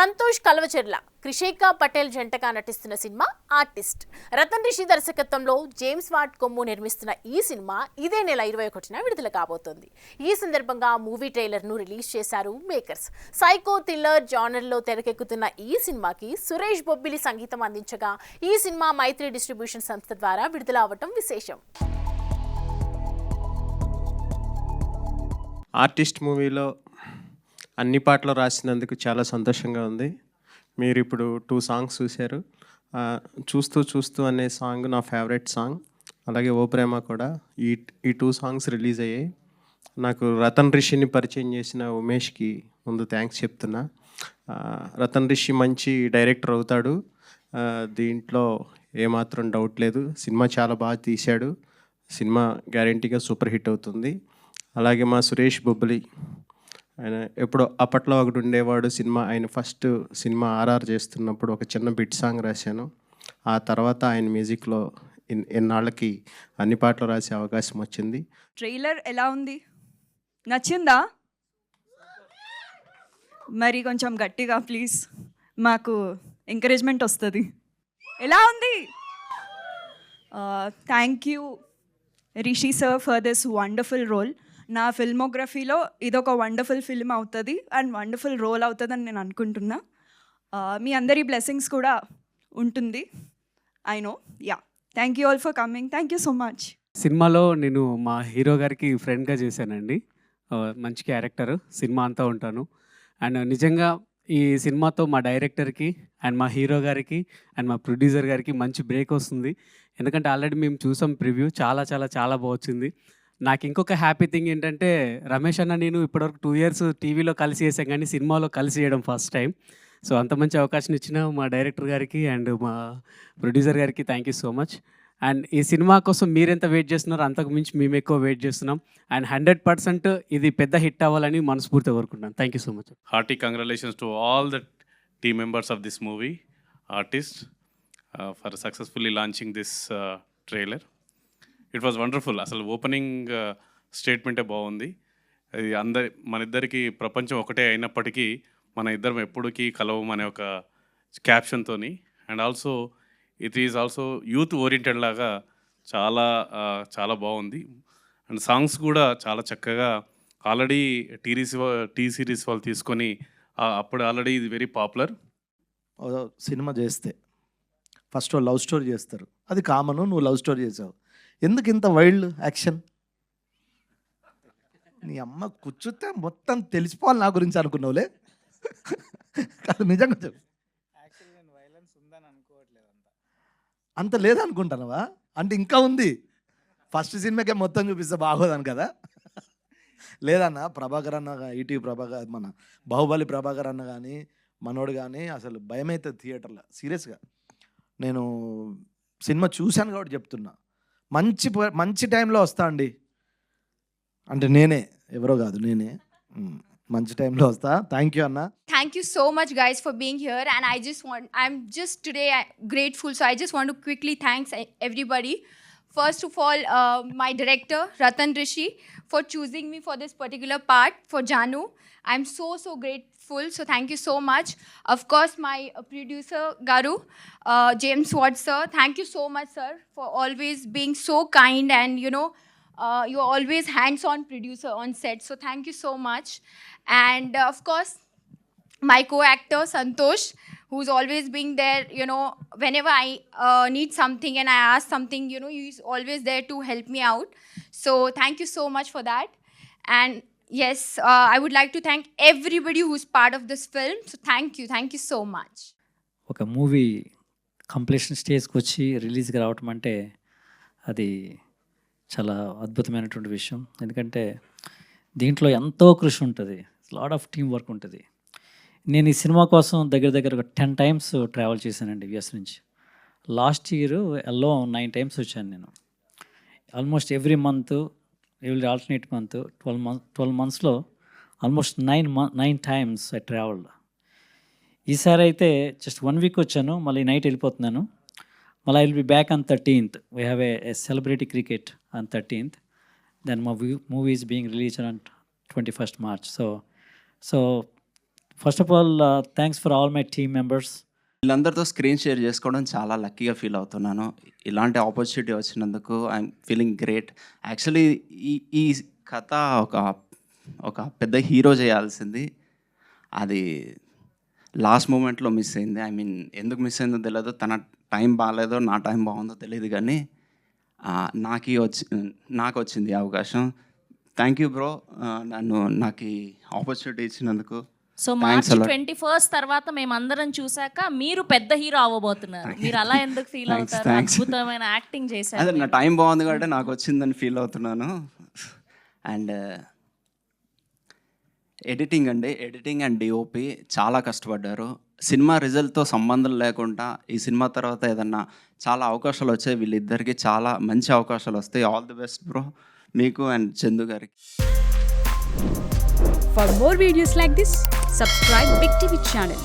సంతోష్ కల్వచెర్ల, క్రిషేకా పటేల్ జంటగా నటిస్తున్న cinema artist. Ratan Rishi దర్శకత్వంలో జేమ్స్ వాట్ కొమ్ము నిర్మిస్తున్న ఈ సినిమా ఇదే నెల 21న విడుదల కాబోతోంది. ఈ సందర్భంగా మూవీ ట్రైలర్ను రిలీజ్ చేశారు మేకర్స్. సైకో థ్రిల్లర్ జానర్లో తెరకెక్కుతున్న ఈ సినిమాకి సురేష్ బొబ్బిలి సంగీతం అందించగా ఈ సినిమా మైత్రి డిస్ట్రిబ్యూషన్ సంస్థ ద్వారా విడుదల అవటం విశేషం. ఆర్టిస్ట్ మూవీలో అన్ని పాటలు రాసినందుకు చాలా సంతోషంగా ఉంది. మీరు ఇప్పుడు 2 సాంగ్స్ చూశారు. చూస్తూ చూస్తూ అనే సాంగ్ నా ఫేవరెట్ సాంగ్. అలాగే ఓ ప్రేమ కూడా. ఈ 2 సాంగ్స్ రిలీజ్ అయ్యాయి. నాకు రతన్ రిషిని పరిచయం చేసిన ఉమేష్కి ముందు థ్యాంక్స్ చెప్తున్నా. రతన్ రిషి మంచి డైరెక్టర్ అవుతాడు, దీంట్లో ఏమాత్రం డౌట్ లేదు. సినిమా చాలా బాగా తీశాడు. సినిమా గ్యారంటీగా సూపర్ హిట్ అవుతుంది. అలాగే మా సురేష్ బొబ్బిలి, ఆయన ఎప్పుడో అప్పట్లో ఒకటి ఉండేవాడు సినిమా. ఆయన ఫస్ట్ సినిమా ఆర్ఆర్ చేస్తున్నప్పుడు ఒక చిన్న బిట్ సాంగ్ రాశాను. ఆ తర్వాత ఆయన మ్యూజిక్లో ఎన్నాళ్ళకి అన్ని పాటలు రాసే అవకాశం వచ్చింది. ట్రైలర్ ఎలా ఉంది? నచ్చిందా? మరి కొంచెం గట్టిగా ప్లీజ్, మాకు ఎంకరేజ్మెంట్ వస్తుంది. ఎలా ఉంది? Thank you Rishi sir for this wonderful role. నా ఫిల్మోగ్రఫీలో ఇదొక వండర్ఫుల్ ఫిల్మ్ అవుతుంది అండ్ వండర్ఫుల్ రోల్ అవుతుందని నేను అనుకుంటున్నా. మీ అందరి బ్లెస్సింగ్స్ కూడా ఉంటుంది, I know. Yeah, thank you all for coming. Thank you so much. సినిమాలో నేను మా హీరో గారికి ఫ్రెండ్గా చేశానండి. మంచి క్యారెక్టర్, సినిమా అంతా ఉంటాను. అండ్ నిజంగా ఈ సినిమాతో మా డైరెక్టర్కి అండ్ మా హీరో గారికి అండ్ మా ప్రొడ్యూసర్ గారికి మంచి బ్రేక్ వస్తుంది. ఎందుకంటే ఆల్రెడీ మేము చూసాం ప్రివ్యూ, చాలా చాలా చాలా బాగుంది. నాకు ఇంకొక హ్యాపీ థింగ్ ఏంటంటే, రమేష్ అన్న నేను ఇప్పటివరకు 2 years టీవీలో కలిసి చేసాం, కానీ సినిమాలో కలిసి చేయడం ఫస్ట్ టైం. సో అంత మంచి అవకాశం ఇచ్చిన మా డైరెక్టర్ గారికి అండ్ మా ప్రొడ్యూసర్ గారికి thank you so much. And ఈ సినిమా కోసం మీరెంత వెయిట్ చేస్తున్నారో అంతకు మించి మేము ఎక్కువ వెయిట్ చేస్తున్నాం. అండ్ 100% ఇది పెద్ద హిట్ అవ్వాలని మనస్ఫూర్తిగా కోరుకుంటున్నాను. Thank you so much. Hearty congratulations to all the team members of this movie, artists, for successfully launching this trailer. It was wonderful. అసలు ఓపెనింగ్ స్టేట్మెంటే బాగుంది. అది మన ఇద్దరికి ప్రపంచం ఒకటే అయినప్పటికీ మన ఇద్దరం ఎప్పటికీ కలవం అనే ఒక క్యాప్షన్తో. And also it is also youth oriented లాగా చాలా చాలా బాగుంది. అండ్ సాంగ్స్ కూడా చాలా చక్కగా ఆల్రెడీ టీ సిరీస్ వాళ్ళు తీసుకొని అప్పుడు ఆల్రెడీ ఇది వెరీ పాపులర్. సినిమా చేస్తే ఫస్ట్ లవ్ స్టోరీ చేస్తారు, అది కామన్. నువ్వు లవ్ స్టోరీ చేసావు, ఎందుకు ఇంత వైల్డ్ యాక్షన్? నీ అమ్మ కూర్చుతే మొత్తం తెలిసిపోవాలి నా గురించి అనుకున్నావులే. కాదు, నిజంగా చెప్పు. అంత లేదనుకుంటున్నావా? అంటే ఇంకా ఉంది. ఫస్ట్ సినిమాకే మొత్తం చూపిస్తే బాగోదని కదా. లేదన్న, ప్రభాకర్ అన్న, ఈటీవీ ప్రభాకర్, మన బాహుబలి ప్రభాకర్ అన్న కానీ మనోడు కానీ అసలు భయమవుతుంది థియేటర్లో. సీరియస్గా నేను సినిమా చూశాను కాబట్టి చెప్తున్నా. మంచి టైంలో వస్తా అండి. అంటే నేనే, ఎవరో కాదు, నేనే మంచి టైంలో వస్తా. థ్యాంక్ యూ అన్న. Thank you so much guys for being here, and I'm just today grateful, so I just want to quickly thank everybody. First of all, my director Ratan Rishi for choosing me for this particular part for Janu. I'm so grateful, so thank you so much. Of course, my producer Garu, James Watt sir, thank you so much sir for always being so kind, and you're always hands-on producer on set, so thank you so much. And of course, my co-actor Santosh, who's always being there, whenever I need something and I ask something, he's always there to help me out. So thank you so much for that. And yes, I would like to thank everybody who's part of this film. So thank you so much. ఒక movie completion స్టేజ్కి వచ్చి రిలీజ్కి రావటం అంటే అది చాలా అద్భుతమైనటువంటి విషయం. ఎందుకంటే దీంట్లో ఎంతో కృషి ఉంటుంది, లాట్ ఆఫ్ టీమ్ వర్క్ ఉంటుంది. నేను ఈ సినిమా కోసం దగ్గర ఒక 10 times ట్రావెల్ చేశానండి యుఎస్ నుంచి. లాస్ట్ ఇయర్ ఎల్లో 9 times వచ్చాను నేను. ఆల్మోస్ట్ ఎవ్రీ ఆల్టర్నేట్ మంత్ 12 monthsలో ఆల్మోస్ట్ 9 times ఐ ట్రావెల్డ్. ఈసారి అయితే జస్ట్ 1 week వచ్చాను, మళ్ళీ నైట్ వెళ్ళిపోతున్నాను. మళ్ళీ I will be back on 13th. We have a celebrity cricket on 13th. Then మా movie is being released on 21st March. So first of all thanks for all my team members. వీళ్ళందరితో screen share చేసుకోవడం చాలా లక్కీగా feel అవుతున్నాను. ఇలాంటి opportunity వచ్చినందుకు I'm feeling great. Actually ఈ కథ ఒక పెద్ద హీరో చేయాల్సింది, అది లాస్ట్ మూమెంట్లో మిస్ అయింది. ఐ మీన్ ఎందుకు మిస్ అయిందో తెలియదు, తన టైం బాగాలేదో నా టైం బాగుందో తెలియదు, కానీ నాకు వచ్చింది ఈ అవకాశం. థ్యాంక్ యూ బ్రో, నాకు ఈ ఆపర్చునిటీ ఇచ్చినందుకు. సో మార్చ్ 21 తర్వాత మేమందరం చూసాక మీరు పెద్ద హీరో అవ్వబోతున్నారు. మీరు అలా ఎందుకు ఫీల్ అవుతారు? అద్భుతమైన యాక్టింగ్ అదే చేశారు. నా టైం బాగుంది కాబట్టి నాకు వచ్చిందని ఫీల్ అవుతున్నాను. అండ్ ఎడిటింగ్ అండ్ డిఓపి చాలా కష్టపడ్డారు. సినిమా రిజల్ట్తో సంబంధం లేకుండా ఈ సినిమా తర్వాత ఏదన్నా చాలా అవకాశాలు వచ్చాయి. వీళ్ళిద్దరికి చాలా మంచి అవకాశాలు వస్తాయి. ఆల్ ది బెస్ట్ బ్రో, మీకు అండ్ చందు గారికి. For more videos like this, subscribe Big TV channel.